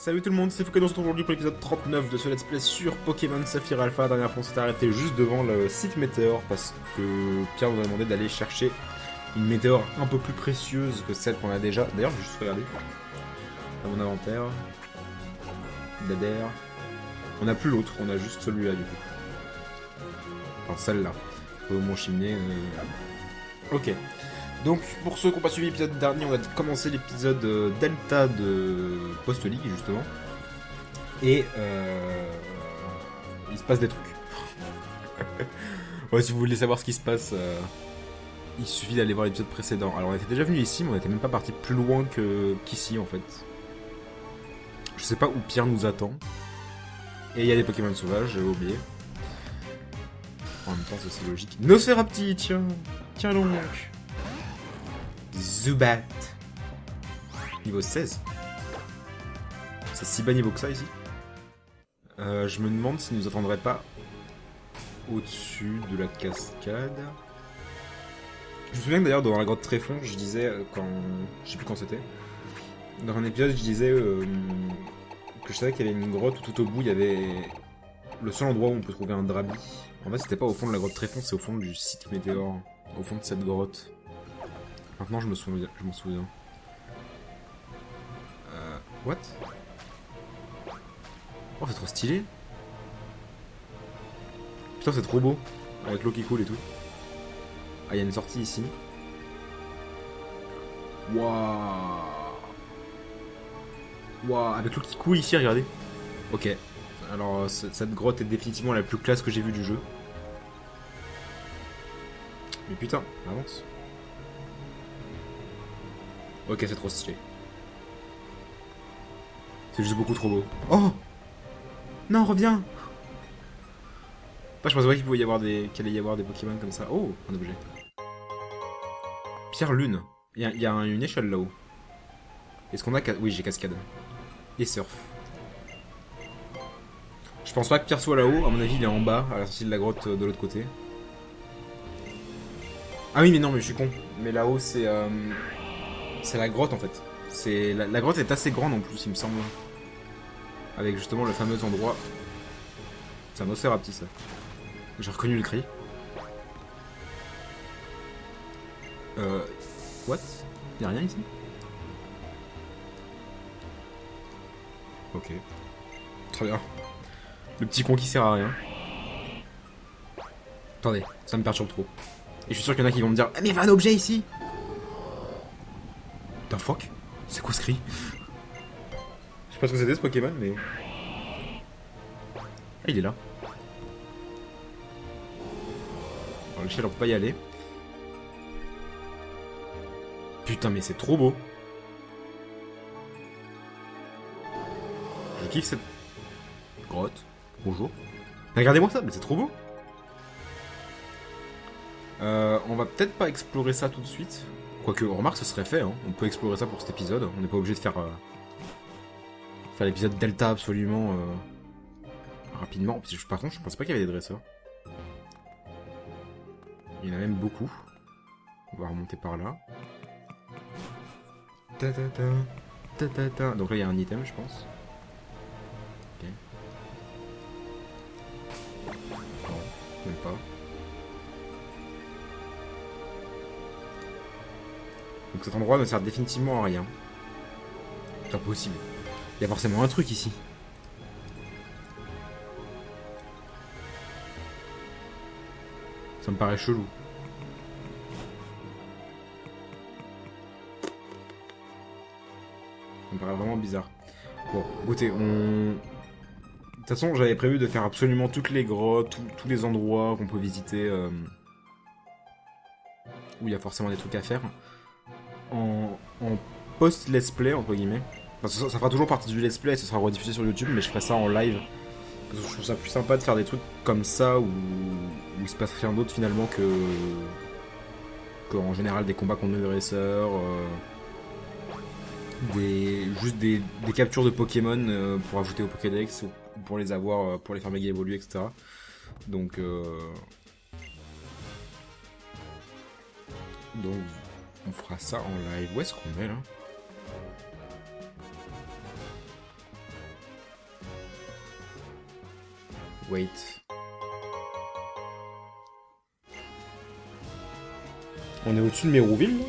Salut tout le monde, c'est Foucault, on se retrouve aujourd'hui pour l'épisode 39 de ce let's play sur Pokémon Saphir Alpha. La dernière fois on s'était arrêté juste devant le site météore parce que Pierre nous a demandé d'aller chercher une météore un peu plus précieuse que celle qu'on a déjà. D'ailleurs, je vais juste regarder dans mon inventaire. Dader. On n'a plus l'autre, on a juste celui-là du coup. Enfin celle-là. Mon chimney. Ok. Donc, pour ceux qui n'ont pas suivi l'épisode dernier, on a commencé l'épisode Delta de Post-League, justement. Et il se passe des trucs. Ouais, si vous voulez savoir ce qui se passe, il suffit d'aller voir l'épisode précédent. Alors, on était déjà venu ici, mais on n'était même pas parti plus loin qu'ici, en fait. Je sais pas où Pierre nous attend. Et il y a des Pokémon sauvages, j'avais oublié. En même temps, c'est aussi logique. Nosferapti, tiens. Tiens donc. Zubat. Niveau 16. C'est si bas niveau que ça ici. Je me demande s'il nous attendrait pas au-dessus de la cascade. Je me souviens que d'ailleurs dans la grotte Tréfond, je disais quand... Je sais plus quand c'était. Dans un épisode, je disais que je savais qu'il y avait une grotte où tout au bout il y avait le seul endroit où on peut trouver un Drabi. En fait, c'était pas au fond de la grotte Tréfond, c'est au fond du site météore. Au fond de cette grotte. Maintenant, je m'en souviens. What? Oh, c'est trop stylé. Putain, c'est trop beau. Avec l'eau qui coule et tout. Ah, il y a une sortie ici. Waouh. Waouh, avec l'eau qui coule ici, regardez. Ok. Alors, cette grotte est définitivement la plus classe que j'ai vue du jeu. Mais putain, avance. Ok, c'est trop stylé. C'est juste beaucoup trop beau. Oh! Non, reviens! Je pensais pas qu'il pouvait y avoir qu'il allait y avoir des Pokémon comme ça. Oh, un objet. Pierre Lune. Il y a une échelle là-haut. Est-ce qu'on a... Oui, j'ai cascade. Et surf. Je pense pas que Pierre soit là-haut. À mon avis, il est en bas, à la sortie de la grotte de l'autre côté. Ah oui, mais non, mais je suis con. Mais là-haut, c'est... C'est la grotte, en fait. La grotte est assez grande, en plus, il me semble. Avec, justement, le fameux endroit... C'est un Nosferapti, ça. J'ai reconnu le cri. What? Y'a rien ici? Ok. Très bien. Le petit con qui sert à rien. Attendez, ça me perturbe trop. Et je suis sûr qu'il y en a qui vont me dire ah, mais il y a un objet ici! The fuck? C'est quoi ce cri? Je sais pas ce que c'était ce Pokémon, mais... Ah, il est là. Alors, l'échelle, on peut pas y aller. Putain, mais c'est trop beau. Je kiffe cette grotte. Bonjour. Regardez-moi ça, mais c'est trop beau. On va peut-être pas explorer ça tout de suite. Quoique, remarque, ce serait fait. Hein. On peut explorer ça pour cet épisode. On n'est pas obligé de faire l'épisode Delta absolument rapidement. Par contre, je pensais pas qu'il y avait des dresseurs. Il y en a même beaucoup. On va remonter par là. Donc là, il y a un item, je pense. Ok. Non, même pas. Donc cet endroit ne sert définitivement à rien. C'est impossible. Il y a forcément un truc ici. Ça me paraît chelou. Ça me paraît vraiment bizarre. Bon, écoutez, De toute façon, j'avais prévu de faire absolument toutes les grottes, tous les endroits qu'on peut visiter, où il y a forcément des trucs à faire, en post-let's play, entre guillemets. Enfin, ça fera toujours partie du let's play, ça sera rediffusé sur YouTube, mais je ferai ça en live. Parce que je trouve ça plus sympa de faire des trucs comme ça, où il se passe rien d'autre finalement que en général des combats contre des dresseurs, juste des captures de Pokémon pour ajouter au Pokédex, ou pour les avoir, pour les faire méga évoluer, etc. Donc on fera ça en live. Où est-ce qu'on est là? Wait. On est au-dessus de Mérouville, là?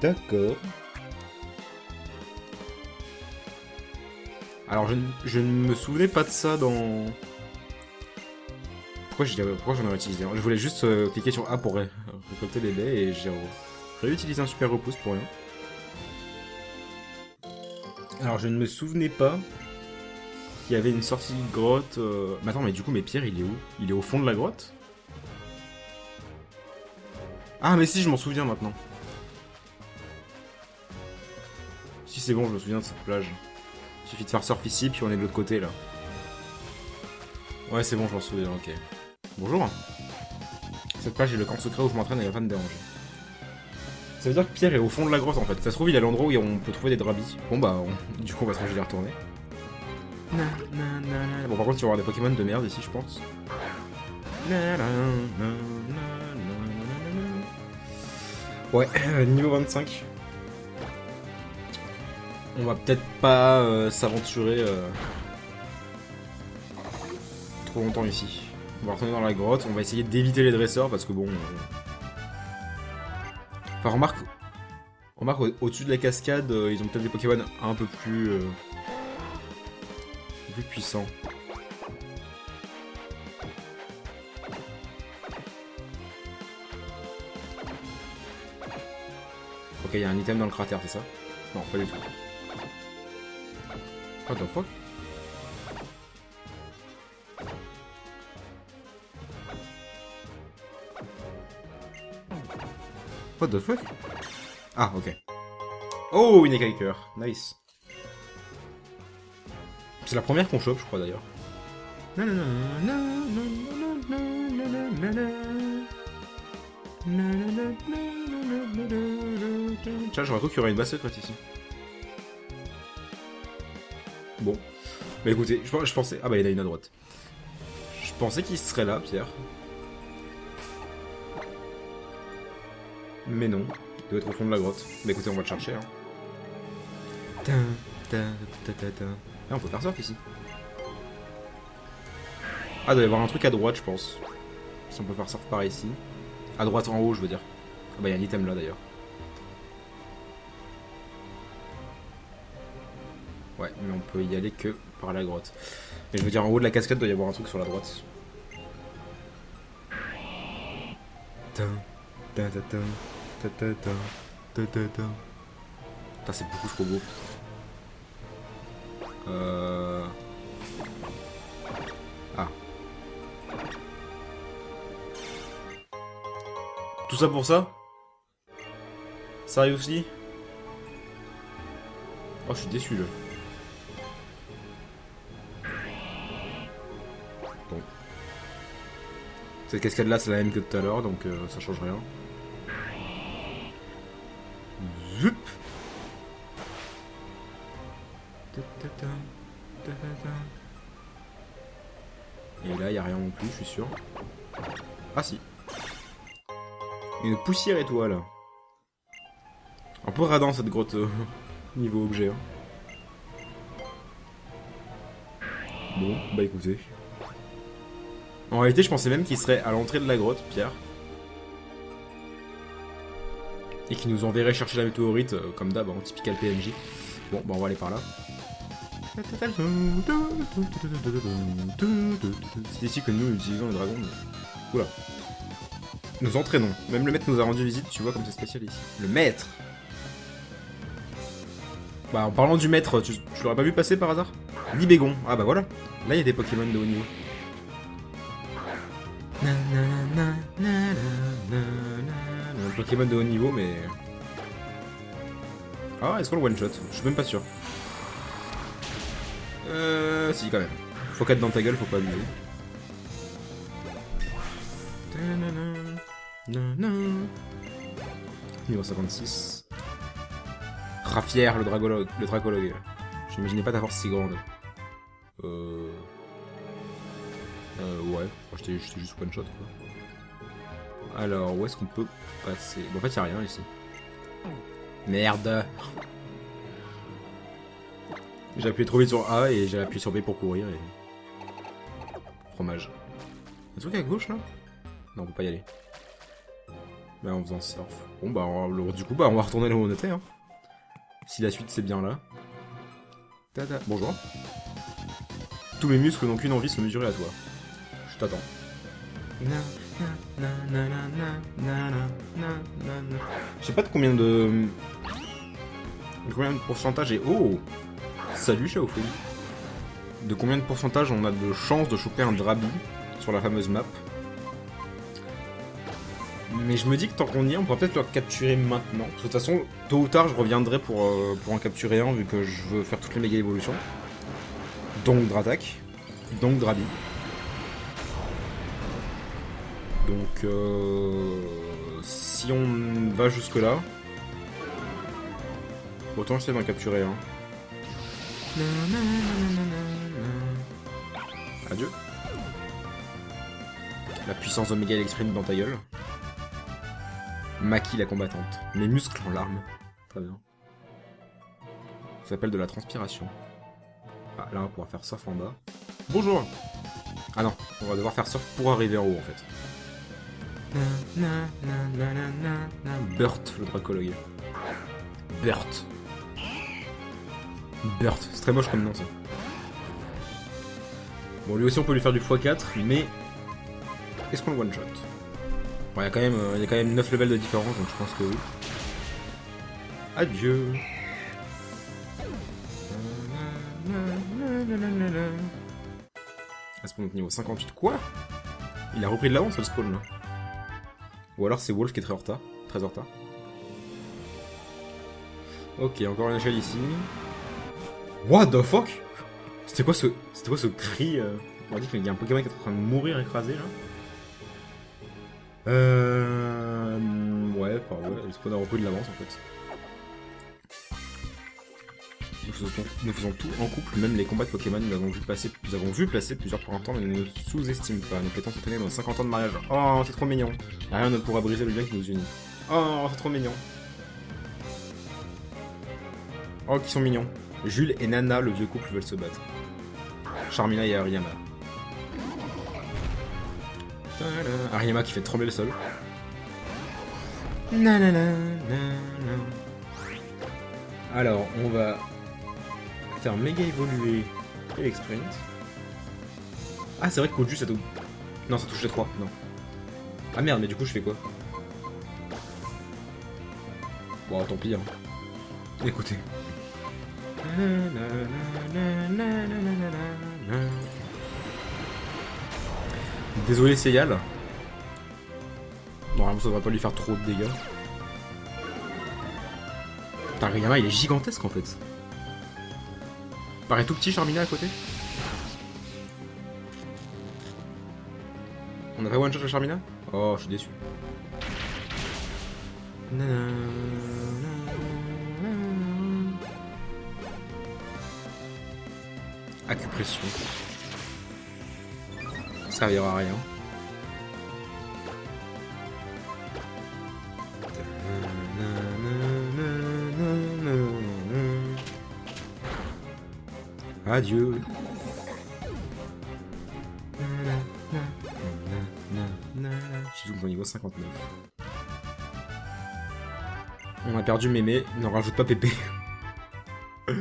D'accord. Alors, je ne me souvenais pas de ça dans... Pourquoi j'en aurais utilisé un? Je voulais juste cliquer sur A pour récolter les baies et j'ai réutilisé un super repousse pour rien. Alors, je ne me souvenais pas qu'il y avait une sortie de grotte... Mais attends, mais du coup, mes pierres, il est où? Il est au fond de la grotte? Ah, mais si, je m'en souviens maintenant. Si, c'est bon, je me souviens de cette plage. Il suffit de faire surf ici, puis on est de l'autre côté, là. Ouais, c'est bon, je m'en souviens, ok. Bonjour. Cette plage est le camp secret où je m'entraîne et il va pas me déranger. Ça veut dire que Pierre est au fond de la grotte, en fait. Ça se trouve, il est à l'endroit où on peut trouver des drabis. Bon, bah, du coup, on va se ranger d'y retourner. Bon, par contre, il va y avoir des Pokémon de merde ici, je pense. Ouais, niveau 25. On va peut-être pas s'aventurer trop longtemps ici. On va retourner dans la grotte, on va essayer d'éviter les dresseurs parce que bon... Enfin, remarque au-dessus de la cascade, ils ont peut-être des Pokémon un peu plus puissants. Ok, il y a un item dans le cratère, c'est ça? Non, pas du tout. What the fuck? What the fuck? Ah, ok. Oh, une écaille cœur. Nice. C'est la première qu'on chope, je crois, d'ailleurs. Tiens, j'aurais cru qu'il y aurait une basse secrète ici. Bon. Bah écoutez, je pensais... Ah bah il y en a une à droite. Je pensais qu'il serait là, Pierre. Mais non. Il doit être au fond de la grotte. Bah écoutez, on va le chercher. Hein. Ah, on peut faire surf ici. Ah, il doit y avoir un truc à droite, je pense. Si on peut faire surf par ici. À droite, en haut, je veux dire. Ah bah il y a un item là, d'ailleurs. Ouais, mais on peut y aller que par la grotte. Mais je veux dire, en haut de la cascade, doit y avoir un truc sur la droite. Putain, c'est beaucoup trop beau. Ah. Tout ça pour ça? Seriously? Oh, je suis déçu là. Bon. Cette cascade là, c'est la même que tout à l'heure, donc ça change rien. Zup. Et là, il n'y a rien non plus, je suis sûr. Ah si. Une poussière étoile. Un peu radin cette grotte niveau objet. Hein. Bon, bah écoutez. En réalité, je pensais même qu'il serait à l'entrée de la grotte, Pierre. Et qu'il nous enverrait chercher la météorite, comme d'hab, en typical PNJ. Bon, bah on va aller par là. C'est ici que nous utilisons le dragon. Oula. Nous entraînons. Même le maître nous a rendu visite, tu vois, comme c'est spécial ici. Le maître. Bah, en parlant du maître, tu l'aurais pas vu passer par hasard? Libégon. Ah bah voilà. Là, il y a des Pokémon de haut niveau. Un Pokémon de haut niveau, mais... Ah, est-ce qu'on le one-shot? Je suis même pas sûr. Si, quand même. Faut 4 dans ta gueule, faut pas abuser. Niveau 56. Rafière, le dracologue. J'imaginais pas ta force si grande. Ouais. J'étais juste one shot, quoi. Alors, où est-ce qu'on peut passer? Bon, en fait, y'a rien ici. Merde. J'ai appuyé trop vite sur A et j'ai appuyé sur B pour courir et... Fromage. Y'a un truc à gauche là? Non, on peut pas y aller. Bah en faisant surf. Bon bah du coup on va retourner là où on était hein. Si la suite c'est bien là. Tada. Bonjour. Tous mes muscles n'ont qu'une envie, se mesurer à toi. Je t'attends. Je sais pas de combien de... Combien de pourcentage est... Oh! Salut Shaofei. De combien de pourcentage on a de chance de choper un Drabi sur la fameuse map. Mais je me dis que tant qu'on y est, on pourra peut-être le capturer maintenant. De toute façon, tôt ou tard, je reviendrai pour en capturer un, vu que je veux faire toutes les méga évolutions. Donc Dratak. Donc Drabi. Donc si on va jusque là, autant essayer d'en capturer un. Adieu. La puissance d'Omega l'exprime dans ta gueule. Maki la combattante. Mes muscles en larmes. Très bien. Ça s'appelle de la transpiration. Ah, là on va pouvoir faire surf en bas. Bonjour. Ah non, on va devoir faire surf pour arriver en haut en fait. Burt, le dracologue. Burt. Burt, c'est très moche comme nom ça. Bon, lui aussi on peut lui faire du x4, mais est-ce qu'on le one shot? Bon, il y a quand même 9 levels de différence, donc je pense que oui. Adieu. Ah, spawn niveau 58. Quoi? Il a repris de l'avance le spawn là. Ou alors c'est Wolf qui est très en retard. Très en retard. Ok, encore une échelle ici. What the fuck? C'était quoi ce cri On m'a dit qu'il y a un Pokémon qui est en train de mourir écrasé là. Ouais, le spawn a repris de l'avance en fait. Nous faisons tout en couple, même les combats de Pokémon, nous avons vu passer plusieurs printemps, mais nous ne sous-estime pas. Nous pétons cette année dans 50 ans de mariage. Oh, c'est trop mignon. Rien ne pourra briser le lien qui nous unit. Oh, c'est trop mignon. Oh, qui sont mignons. Jules et Nana, le vieux couple, veulent se battre. Charmina et Ariyama. Ariyama qui fait trembler le sol. Alors, on va faire méga évoluer l'exprint. Ah, c'est vrai que Koju ça touche. Non, ça touche les 3, non. Ah merde, mais du coup, je fais quoi? Bon, tant pis, hein. Écoutez. Désolé, Seyal. Normalement, ça devrait pas lui faire trop de dégâts. Putain, Riyama, il est gigantesque en fait. Paraît tout petit, Charmina à côté. On a pas one shot à Charmina? Oh, je suis déçu. Acupression. Ça servira à rien. Adieu. J'ai tout au niveau 59. On a perdu Mémé, n'en rajoute pas Pépé. Oh,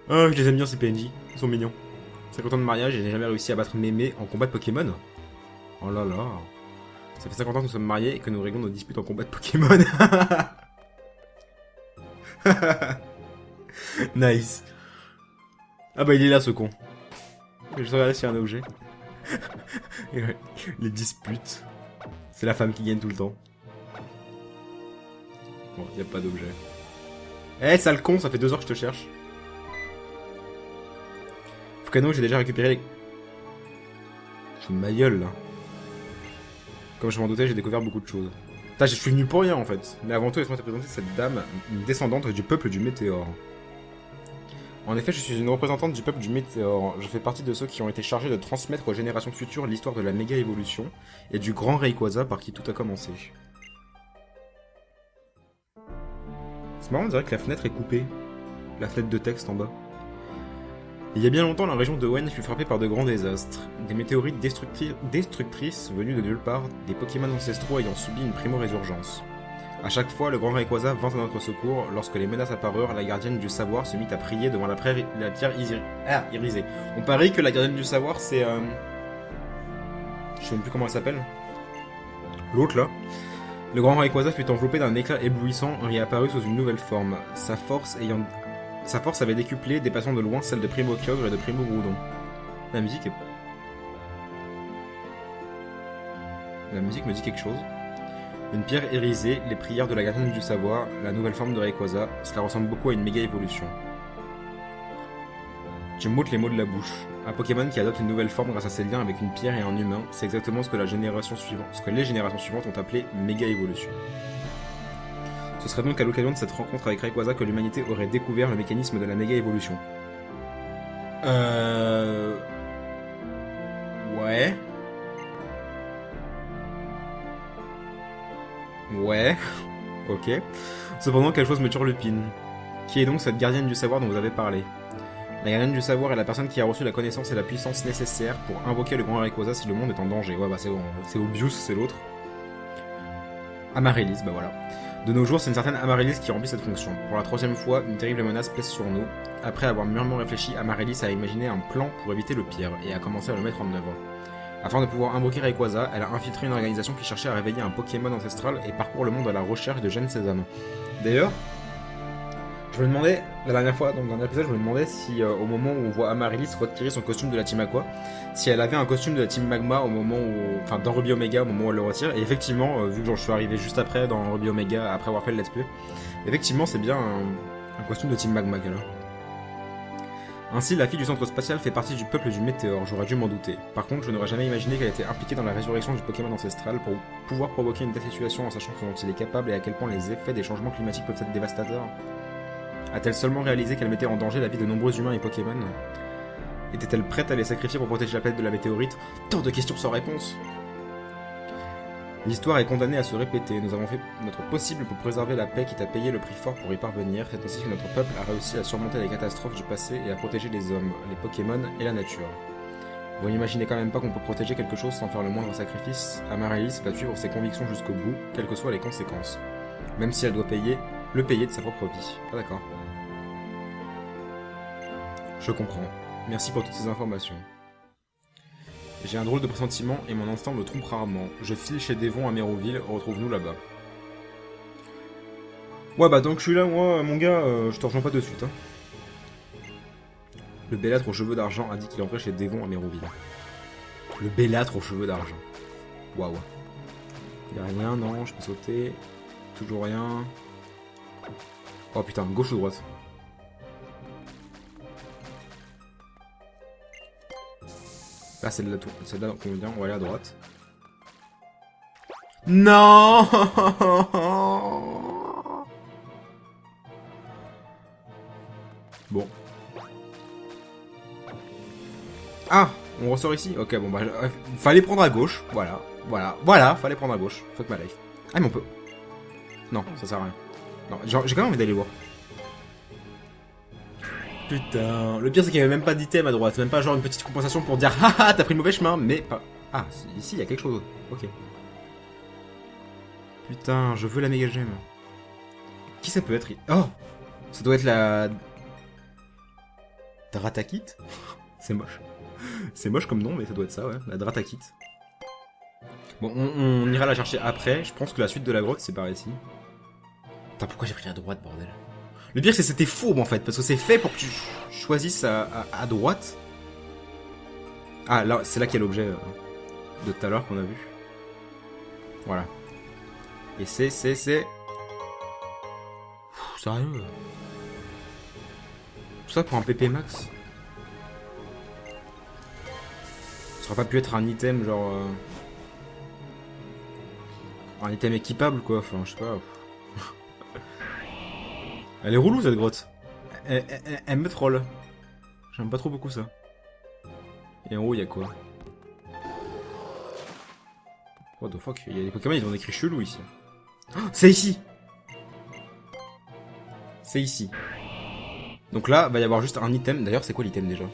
je les aime bien ces PNJ, ils sont mignons. 50 ans de mariage et j'ai jamais réussi à battre Mémé en combat de Pokémon. Oh là là. Ça fait 50 ans que nous sommes mariés et que nous réglons nos disputes en combat de Pokémon. Nice. Ah bah il est là ce con. Je vais regarder s'il y a un objet. Et ouais, les disputes. C'est la femme qui gagne tout le temps. Bon, y a pas d'objet. Eh, sale con, ça fait 2 heures que je te cherche. Fukano, j'ai déjà récupéré les... Je me ma gueule là. Comme je m'en doutais, j'ai découvert beaucoup de choses. Putain, je suis venu pour rien en fait. Mais avant tout, laisse-moi te présenter cette dame, une descendante du peuple du Météore. En effet, je suis une représentante du peuple du Météore. Je fais partie de ceux qui ont été chargés de transmettre aux générations futures l'histoire de la méga évolution et du grand Rayquaza par qui tout a commencé. C'est marrant, on dirait que la fenêtre est coupée. La fenêtre de texte en bas. Il y a bien longtemps, la région de Wen fut frappée par de grands désastres. Des météorites destructrices venues de nulle part, des Pokémon ancestraux ayant subi une primo-résurgence. À chaque fois, le grand Rayquaza vint à notre secours. Lorsque les menaces apparurent, la gardienne du savoir se mit à prier devant la pierre irisée. On parie que la gardienne du savoir, c'est... Je sais même plus comment elle s'appelle. L'autre, là. Le grand Rayquaza fut enveloppé d'un éclat éblouissant et réapparut sous une nouvelle forme. Sa force avait décuplé, dépassant de loin celle de Primo Kyogre et de Primo Groudon. La musique me dit quelque chose. Une pierre irisée, les prières de la gardienne du savoir, la nouvelle forme de Rayquaza, cela ressemble beaucoup à une méga évolution. Tu m'ôtes les mots de la bouche. Un Pokémon qui adopte une nouvelle forme grâce à ses liens avec une pierre et un humain, c'est exactement ce que les générations suivantes ont appelé méga évolution. Ce serait donc à l'occasion de cette rencontre avec Rayquaza que l'humanité aurait découvert le mécanisme de la méga évolution. Ouais. Ouais. Ok. Cependant, quelque chose me turlupine. Qui est donc cette gardienne du savoir dont vous avez parlé? La gardienne du savoir est la personne qui a reçu la connaissance et la puissance nécessaires pour invoquer le grand Rayquaza si le monde est en danger. Ouais, bah c'est bon, c'est Obvious, c'est l'autre. Amaryllis, bah voilà. De nos jours, c'est une certaine Amaryllis qui remplit cette fonction. Pour la troisième fois, une terrible menace pèse sur nous. Après avoir mûrement réfléchi, Amaryllis a imaginé un plan pour éviter le pire et a commencé à le mettre en œuvre. Afin de pouvoir invoquer Rayquaza, elle a infiltré une organisation qui cherchait à réveiller un Pokémon ancestral et parcourt le monde à la recherche de Gen Sésame. D'ailleurs, je me demandais, la dernière fois, dans le dernier épisode, je me demandais si au moment où on voit Amaryllis retirer son costume de la Team Aqua, si elle avait un costume de la Team Magma au moment où, enfin dans Ruby Omega au moment où elle le retire. Et effectivement, vu que je suis arrivé juste après dans Ruby Omega, après avoir fait le let's play, effectivement c'est bien un costume de Team Magma qu'elle a. Ainsi, la fille du centre spatial fait partie du peuple du météore, j'aurais dû m'en douter. Par contre, je n'aurais jamais imaginé qu'elle était impliquée dans la résurrection du Pokémon ancestral pour pouvoir provoquer une telle situation en sachant ce dont il est capable et à quel point les effets des changements climatiques peuvent être dévastateurs. A-t-elle seulement réalisé qu'elle mettait en danger la vie de nombreux humains et Pokémon? Était-elle prête à les sacrifier pour protéger la planète de la météorite? Tant de questions sans réponse. L'histoire est condamnée à se répéter. Nous avons fait notre possible pour préserver la paix, quitte à payer le prix fort pour y parvenir. C'est aussi que notre peuple a réussi à surmonter les catastrophes du passé et à protéger les hommes, les Pokémon et la nature. Vous n'imaginez quand même pas qu'on peut protéger quelque chose sans faire le moindre sacrifice? Amaryllis va suivre ses convictions jusqu'au bout, quelles que soient les conséquences. Même si elle doit le payer de sa propre vie. Ah d'accord. Je comprends. Merci pour toutes ces informations. J'ai un drôle de pressentiment et mon instinct me trompe rarement. Je file chez Devon à Méroville, retrouve-nous là-bas. Ouais bah tant que je suis là, moi, mon gars, je te rejoins pas de suite. Hein. Le bellâtre aux cheveux d'argent a dit qu'il entrait chez Devon à Méroville. Le bellâtre aux cheveux d'argent. Waouh. Y'a rien, non, je peux sauter. Toujours rien. Oh putain, gauche ou droite? Là, c'est là qu'on vient, on va aller à droite. Non. Bon. Ah, on ressort ici. Ok, bon bah, fallait prendre à gauche. Voilà, fallait prendre à gauche. Fuck ma life. Ah mais on peut. Non, ça sert à rien. Non, j'ai quand même envie d'aller voir. Putain, le pire c'est qu'il n'y avait même pas d'item à droite, même pas genre une petite compensation pour dire haha t'as pris le mauvais chemin, mais pas... Ah, ici il y a quelque chose, ok. Putain, je veux la méga gemme. Qui ça peut être? Oh, ça doit être la... Dratakit. C'est moche. C'est moche comme nom, mais ça doit être ça, ouais, la Dratakit. Bon, on ira la chercher après, je pense que la suite de la grotte c'est par ici. Putain, pourquoi j'ai pris à droite, bordel? Le pire c'est que c'était fourbe en fait, parce que c'est fait pour que tu choisisses à droite. Ah là, c'est là qu'il y a l'objet de tout à l'heure qu'on a vu. Voilà. Et c'est... Sérieux? Tout ça pour un PP max? Ça aurait pas pu être un item genre... Un item équipable quoi, enfin je sais pas... Elle est relou cette grotte. Elle me troll. J'aime pas trop beaucoup ça. Et en haut, il y a quoi? What the fuck? Il y a des Pokémon, ils ont écrit chelou ici. Oh, c'est ici! C'est ici. Donc là, va y avoir juste un item. D'ailleurs, c'est quoi l'item déjà?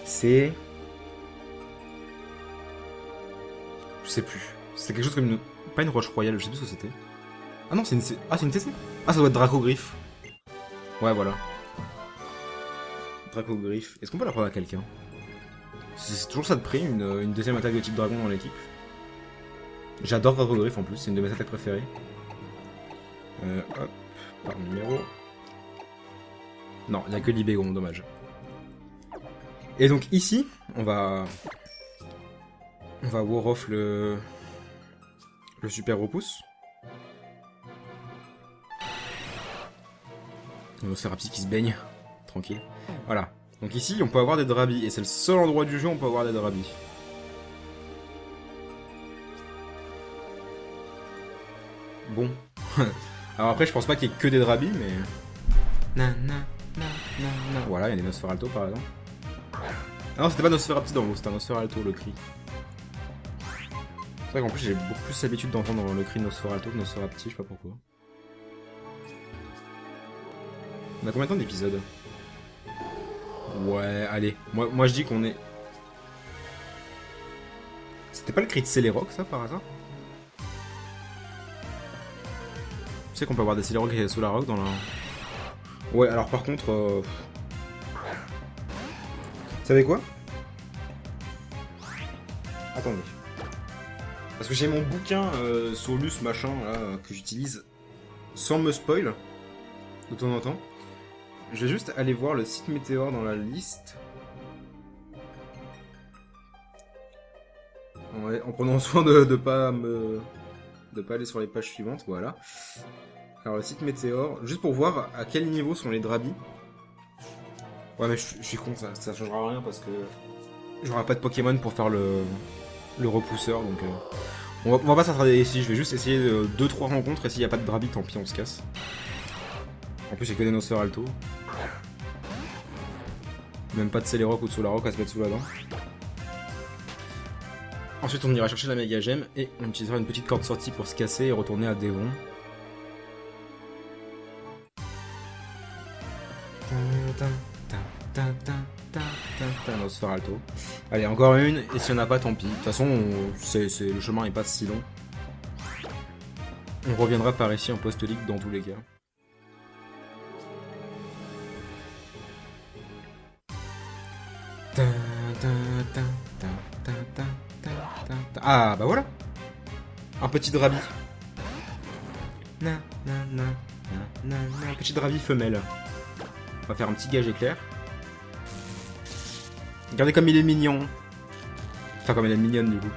C'est... Je sais plus. C'est quelque chose comme une... Pas une roche royale, je sais plus ce que c'était. Ah non, c'est une... Ah, c'est une TC. Ah, ça doit être Dracogriffe. Ouais, voilà. Dracogriffe. Est-ce qu'on peut la prendre à quelqu'un? C'est toujours ça de prix, une deuxième attaque de type dragon dans l'équipe. J'adore Dracogriffe en plus, c'est une de mes attaques préférées. Hop, par numéro. Non, il n'y a que l'Ibégon, dommage. Et donc ici, on va war off le super repousse. Le Serapis qui se baigne, tranquille. Voilà. Donc ici, on peut avoir des Drabis, et c'est le seul endroit du jeu où on peut avoir des Drabis. Bon. Alors après, je pense pas qu'il y ait que des Drabis, mais... Voilà, il y a des Nosferalto par exemple. Ah non, c'était pas Nosferapti dans l'eau, c'était un Nosferalto le cri. C'est vrai qu'en plus, j'ai beaucoup plus l'habitude d'entendre le cri de Nosferalto que Nosferapti, je sais pas pourquoi. On a combien de temps d'épisodes? Ouais, allez. Moi je dis qu'on est... C'était pas le cri de Celeroc, ça, par hasard? Tu sais qu'on peut avoir des Celeroc et Solarok dans la... Ouais, alors par contre... Vous savez quoi? Attendez. Parce que j'ai mon bouquin Solus machin là, que j'utilise sans me spoil de temps en temps. Je vais juste aller voir le site Météor dans la liste. Ouais, en prenant soin de pas aller sur les pages suivantes, voilà. Alors le site Météor, juste pour voir à quel niveau sont les Drabis. Ouais mais je suis con, ça changera rien parce que j'aurai pas de Pokémon pour faire le repousseur, donc on va pas s'attarder ici, je vais juste essayer 2-3 rencontres et s'il n'y a pas de Drabis, tant pis, on se casse. En plus, il y a que des Nosferalto. Même pas de Celeroc ou de Solarok à se mettre sous la dent. Ensuite, on ira chercher la Mega Gemme et on utilisera une petite corde sortie pour se casser et retourner à Devon. Nosferalto. Allez, encore une, et s'il n'y en a pas, tant pis. De toute façon, le chemin est pas si long. On reviendra par ici en post-ligue dans tous les cas. Ah, bah voilà. Un petit Drabi. Un petit Drabi femelle. On va faire un petit gage éclair. Regardez comme il est mignon. Enfin, comme elle est mignonne du coup.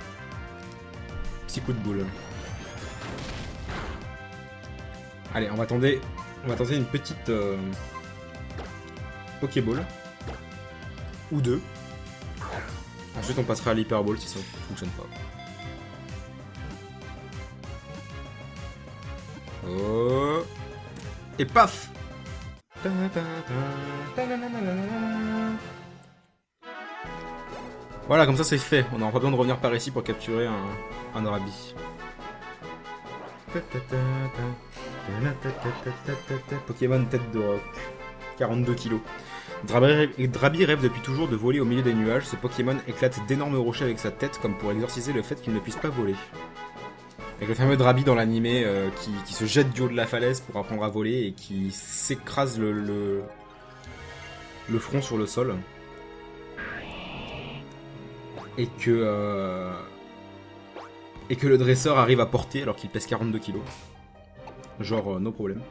Petit coup de boule. Allez, on va tenter une petite Pokéball. Ou deux. Ensuite, on passera à l'Hyperball si ça ne fonctionne pas. Oh. Et paf. Voilà, comme ça c'est fait. On n'aura pas besoin de revenir par ici pour capturer un Drabi. Pokémon tête de roc. 42 kilos. Drabi rêve depuis toujours de voler au milieu des nuages. Ce Pokémon éclate d'énormes rochers avec sa tête comme pour exorciser le fait qu'il ne puisse pas voler. Avec le fameux Drabi dans l'animé qui se jette du haut de la falaise pour apprendre à voler et qui s'écrase le front sur le sol. Et que le dresseur arrive à porter alors qu'il pèse 42 kilos. Genre, no problème.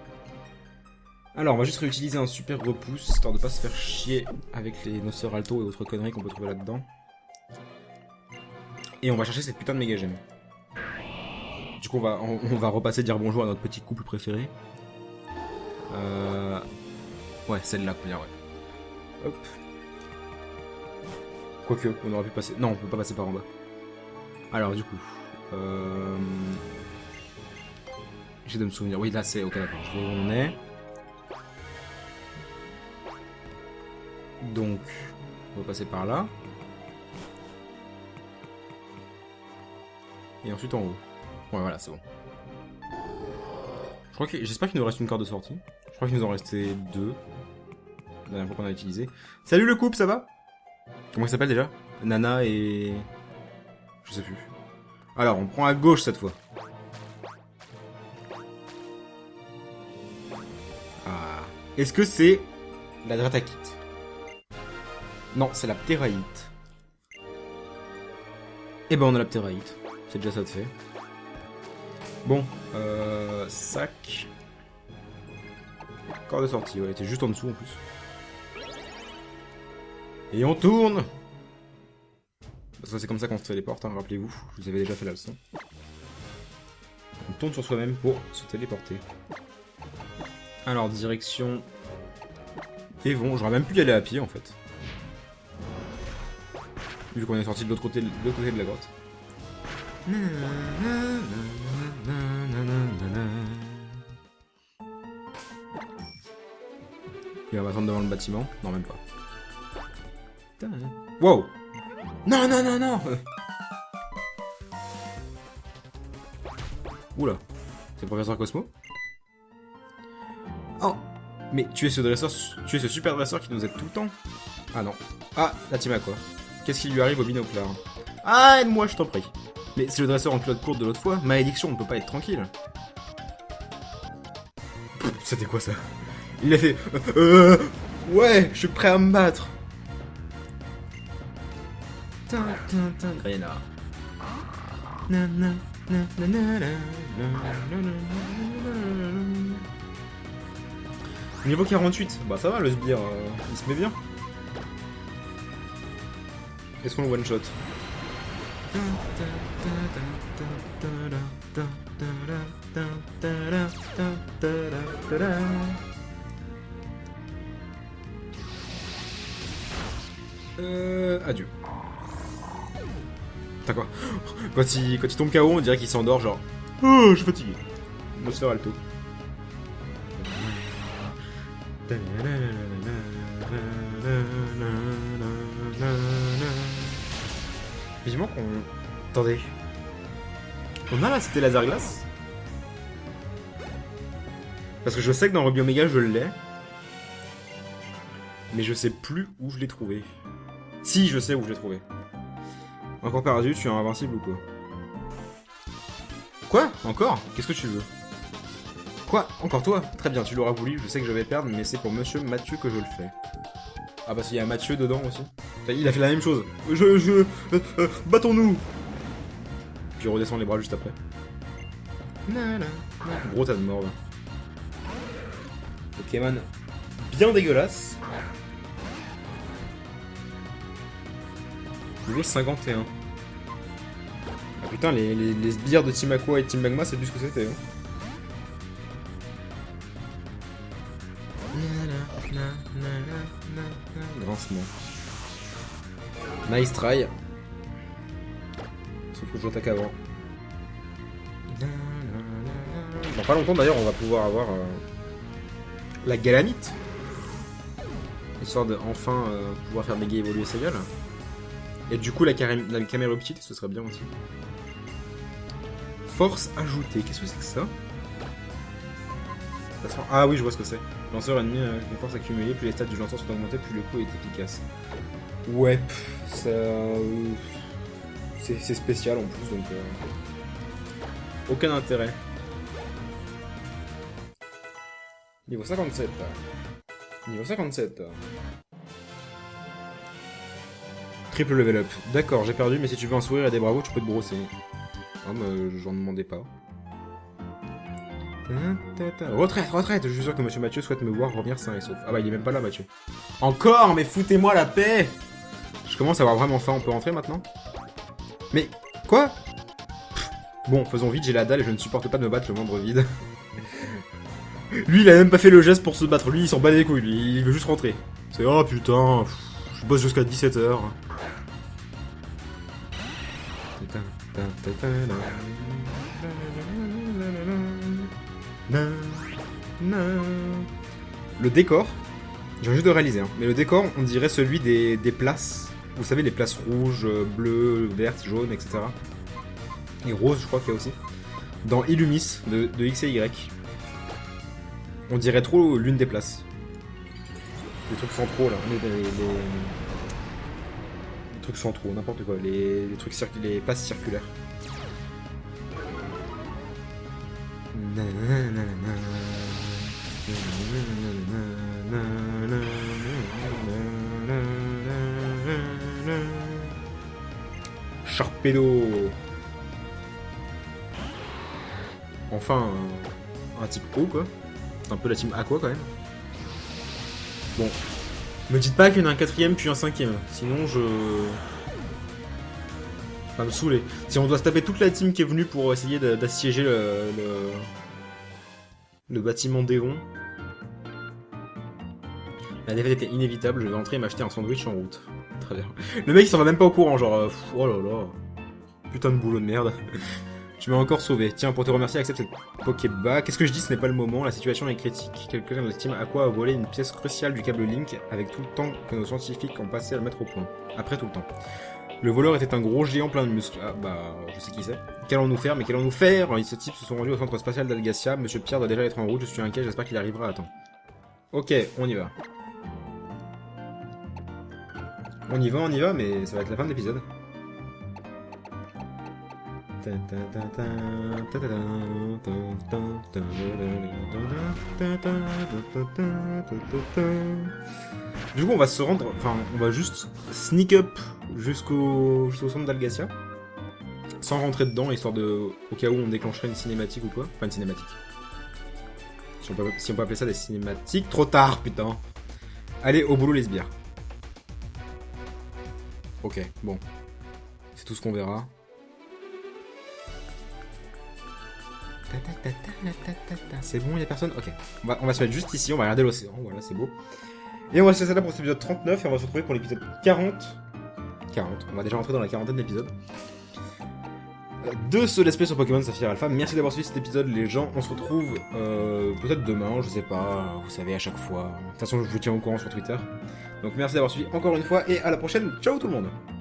Alors, on va juste réutiliser un super repousse, histoire de pas se faire chier avec les Nosferalto et autres conneries qu'on peut trouver là-dedans. Et on va chercher cette putain de méga gemme. Du coup, on va repasser dire bonjour à notre petit couple préféré. Ouais, celle-là, faut dire, ouais. Hop. Quoique, on aurait pu passer... Non, on peut pas passer par en bas. Alors, du coup... J'essaie de me souvenir. Oui, là, c'est... Ok, d'accord. Je vois où on est. Donc, on va passer par là. Et ensuite en haut. Ouais, voilà, c'est bon. J'espère qu'il nous reste une carte de sortie. Je crois qu'il nous en restait deux. la dernière fois qu'on a utilisé. Salut le couple, ça va? Comment il s'appelle déjà? Nana et... Je sais plus. Alors, on prend à gauche cette fois. Ah. Est-ce que c'est la Dratakite? Non, c'est la Pteraïte. Eh ben, on a la Pteraïte. C'est déjà ça de fait. Bon, sac. Corps de sortie, ouais, elle était juste en dessous en plus. Et on tourne! Parce que c'est comme ça qu'on se téléporte, hein, rappelez-vous, je vous avais déjà fait la leçon. On tourne sur soi-même pour se téléporter. Alors, direction... Évon, j'aurais même pu y aller à pied en fait. Vu qu'on est sorti de l'autre côté, de la grotte. Il va m'attendre devant le bâtiment. Non, même pas. Wow! Non, non, non, non! Oula. C'est le professeur Cosmo? Oh! Mais tu es ce dresseur, tu es ce super dresseur qui nous aide tout le temps? Ah non. Ah, la team à quoi? Qu'est-ce qui lui arrive au binocle? Ah, aide-moi, je t'en prie. Mais c'est le dresseur en culotte courte de l'autre fois. Malédiction, on ne peut pas être tranquille. C'était quoi ça? Il a fait... ouais, je suis prêt à me battre. Grenade. Niveau 48. Bah ça va, le sbire, il se met bien. Est-ce qu'on le one shot? Adieu. T'as quoi? Quand il tombe KO, on dirait qu'il s'endort, genre. Oh, je suis fatigué. Atmosphère alto. Vivement qu'on... Attendez. On a la cité laser glace? Parce que je sais que dans Ruby Omega je l'ai. Mais je sais plus où je l'ai trouvé. Si, je sais où je l'ai trouvé. Encore perdu, tu es invincible ou quoi? Quoi? Encore? Qu'est-ce que tu veux? Quoi? Encore toi? Très bien, tu l'auras voulu, je sais que je vais perdre, mais c'est pour Monsieur Mathieu que je le fais. Ah parce qu'il y a Mathieu dedans aussi. Il a fait la même chose. Battons-nous! Puis il redescend les bras juste après. Gros tas de morts là. Pokémon bien dégueulasse. Niveau 51. Ah putain, les sbires de Team Aqua et Team Magma, c'est plus ce que c'était. Hein. Grincement. Nice try. Sauf que j'attaque avant. Dans pas longtemps d'ailleurs, on va pouvoir avoir la galamite. Histoire de enfin pouvoir faire méga évoluer sa gueule. Et du coup, la caméra petite, ce serait bien aussi. Force ajoutée, qu'est-ce que c'est que ça? Ah oui, je vois ce que c'est. Lanceur ennemi avec une force accumulée, plus les stats du lanceur sont augmentées, plus le coup est efficace. Ouais, ça... c'est spécial en plus, donc... aucun intérêt. Niveau 57. Niveau 57. Triple level up. D'accord, j'ai perdu, mais si tu veux un sourire et des bravos, tu peux te brosser. Ah, mais j'en demandais pas. Retraite, retraite! Je suis sûr que Monsieur Mathieu souhaite me voir revenir sain et sauf. Ah bah, il est même pas là, Mathieu. Encore? Mais foutez-moi la paix! Je commence à avoir vraiment faim, on peut rentrer maintenant? Mais, quoi? Bon, faisons vite, j'ai la dalle et je ne supporte pas de me battre le moindre vide. Lui, il a même pas fait le geste pour se battre. Lui, il s'en bat les couilles, lui, il veut juste rentrer. C'est, oh putain, je bosse jusqu'à 17h. Le décor, j'ai juste de réaliser, hein, mais le décor, on dirait celui des places. Vous savez, les places rouges, bleues, vertes, jaunes, etc. Et roses, je crois qu'il y a aussi. Dans Illumis, de X et Y. On dirait trop l'une des places. Les trucs centraux là, les trucs centraux, n'importe quoi, les trucs les passes circulaires. Sharpedo. Enfin, un type O quoi. C'est un peu la team Aqua quand même. Bon. Me dites pas qu'il y en a un quatrième puis un cinquième. Sinon je... Ça va me saouler. Si on doit se taper toute la team qui est venue pour essayer d'assiéger le bâtiment d'Eon. La défaite était inévitable, je vais rentrer et m'acheter un sandwich en route. Très bien. Le mec il s'en va même pas au courant, genre... oh là là. Putain de boulot de merde. Tu m'as encore sauvé. Tiens, pour te remercier, accepte cette Pokéball. Qu'est-ce que je dis? Ce n'est pas le moment. La situation est critique. Quelqu'un de la team Aqua a volé une pièce cruciale du câble Link avec tout le temps que nos scientifiques ont passé à le mettre au point. Après tout le temps. Le voleur était un gros géant plein de muscles. Ah bah, je sais qui c'est. Qu'allons-nous faire? Mais qu'allons-nous faire? Ce type se sont rendus au centre spatial d'Algacia. Monsieur Pierre doit déjà être en route. Je suis inquiet. J'espère qu'il arrivera à temps. Ok, on y va. On y va, mais ça va être la fin de l'épisode. Du coup, on va se rendre, enfin, on va juste sneak up jusqu'au centre d'Algacia, sans rentrer dedans, histoire de, au cas où on déclencherait une cinématique ou quoi, enfin une cinématique. Si on peut appeler ça des cinématiques, trop tard, putain. Allez, au boulot les sbires. Ok, bon, c'est tout ce qu'on verra. C'est bon, il y a personne? Ok. On va se mettre juste ici, on va regarder l'océan, voilà, c'est beau. Et on va se laisser ça là pour cet épisode 39 et on va se retrouver pour l'épisode 40. 40, on va déjà rentrer dans la quarantaine d'épisodes. De ce let's play sur Pokémon Saphir Alpha. Merci d'avoir suivi cet épisode, les gens. On se retrouve peut-être demain, je sais pas, vous savez, à chaque fois. De toute façon, je vous tiens au courant sur Twitter. Donc merci d'avoir suivi encore une fois et à la prochaine. Ciao tout le monde!